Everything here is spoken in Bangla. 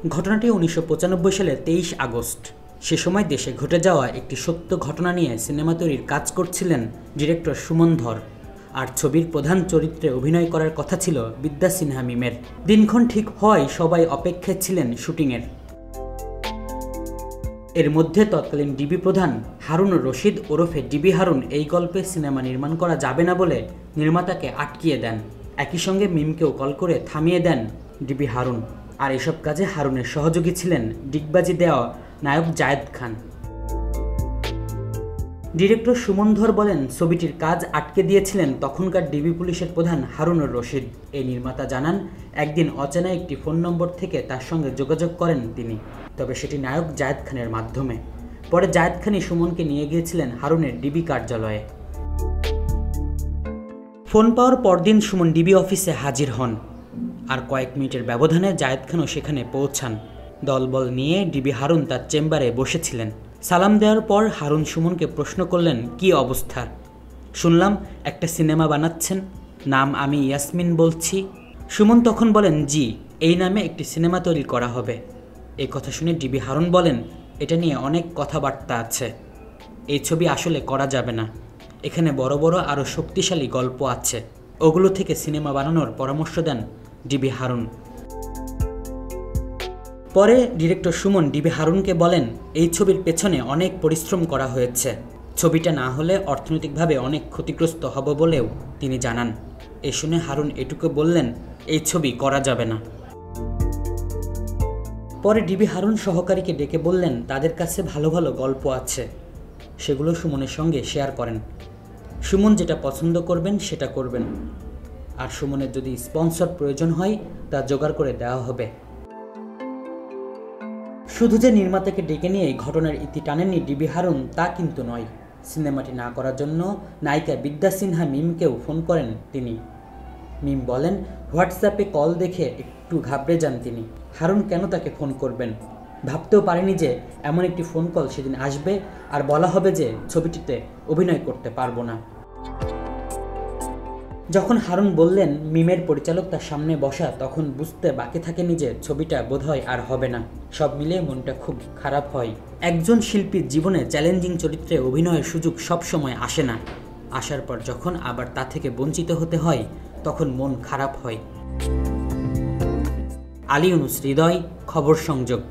ঘটনাটি 1995 সালের 23 আগস্ট। সে সময় দেশে ঘটে যাওয়া একটি সত্য ঘটনা নিয়ে সিনেমা তৈরির কাজ করছিলেন ডিরেক্টর সুমন ধর। আর ছবির প্রধান চরিত্রে অভিনয় করার কথা ছিল বিদ্যা সিনহা মিমের। দিনক্ষণ ঠিক হয় সবাই অপেক্ষায় ছিলেন শুটিংয়ের। এর মধ্যে তৎকালীন ডিবি প্রধান হারুন রশিদ ওরফে ডিবি হারুন এই গল্পে সিনেমা নির্মাণ করা যাবে না বলে নির্মাতাকে আটকিয়ে দেন। একই সঙ্গে মিমকেও কল করে থামিয়ে দেন ডিবি হারুন। আর এসব কাজে হারুনের সহযোগী ছিলেন ডিগবাজি দেওয়া নায়ক জায়েদ খান। ডিরেক্টর সুমন ধর বলেন, ছবিটির কাজ আটকে দিয়েছিলেন তখনকার ডিবি পুলিশের প্রধান হারুন রশিদ। এই নির্মাতা জানান, একদিন অচেনা একটি ফোন নম্বর থেকে তার সঙ্গে যোগাযোগ করেন তিনি, তবে সেটি নায়ক জায়েদ খানের মাধ্যমে। পরে জায়েদ খানই সুমনকে নিয়ে গিয়েছিলেন হারুনের ডিবি কার্যালয়ে। ফোন পাওয়ার পরদিন সুমন ডিবি অফিসে হাজির হন। আর কয়েক মিনিটের ব্যবধানে জায়েদ খানও সেখানে পৌঁছান। দলবল নিয়ে ডিবি হারুন তার চেম্বারে বসেছিলেন। সালাম দেওয়ার পর হারুন সুমনকে প্রশ্ন করলেন, কি অবস্থা? শুনলাম একটা সিনেমা বানাচ্ছেন, নাম আমি ইয়াসমিন বলছি। সুমন তখন বলেন, জি, এই নামে একটি সিনেমা তৈরি করা হবে। এই কথা শুনে ডিবি হারুন বলেন, এটা নিয়ে অনেক কথাবার্তা আছে, এই ছবি আসলে করা যাবে না। এখানে বড় বড় আরও শক্তিশালী গল্প আছে, ওগুলো থেকে সিনেমা বানানোর পরামর্শ দেন ডিবি হারুন। পরে ডিরেক্টর সুমন ডিবি হারুনকে বলেন, এই ছবির পেছনে অনেক পরিশ্রম করা হয়েছে, ছবিটা না হলে অর্থনৈতিকভাবে অনেক ক্ষতিগ্রস্ত হব বলেও তিনি জানান। এ শুনে হারুন এটুকু বললেন, এই ছবি করা যাবে না। পরে ডিবি হারুন সহকারীকে ডেকে বললেন, তাদের কাছে ভালো ভালো গল্প আছে, সেগুলো সুমনের সঙ্গে শেয়ার করেন। সুমন যেটা পছন্দ করবেন সেটা করবেন, আর সুমনের যদি স্পন্সর প্রয়োজন হয় তা জোগাড় করে দেওয়া হবে। শুধু যে নির্মাতাকে ডেকে নিয়ে ঘটনার ইতি টানেননি ডিবি হারুন তা কিন্তু নয়। সিনেমাটি না করার জন্য নায়িকা বিদ্যা সিনহা মিমকেও ফোন করেন তিনি। মিম বলেন, হোয়াটসঅ্যাপে কল দেখে একটু ঘাবড়ে যান তিনি। হারুন কেন তাকে ফোন করবেন, ভাবতেও পারেনি যে এমন একটি ফোন কল সেদিন আসবে আর বলা হবে যে ছবিটিতে অভিনয় করতে পারবো না। যখন হারুন বললেন মিমের পরিচালক তার সামনে বসা, তখন বুঝতে বাকি থাকেনি যে ছবিটা বোধহয় আর হবে না। সব মিলিয়ে মনটা খুব খারাপ হয়। একজন শিল্পীর জীবনে চ্যালেঞ্জিং চরিত্রে অভিনয়ের সুযোগ সবসময় আসে না। আসার পর যখন আবার তা থেকে বঞ্চিত হতে হয় তখন মন খারাপ হয়। আলী ইউনুস হৃদয়, খবর সংযোগ।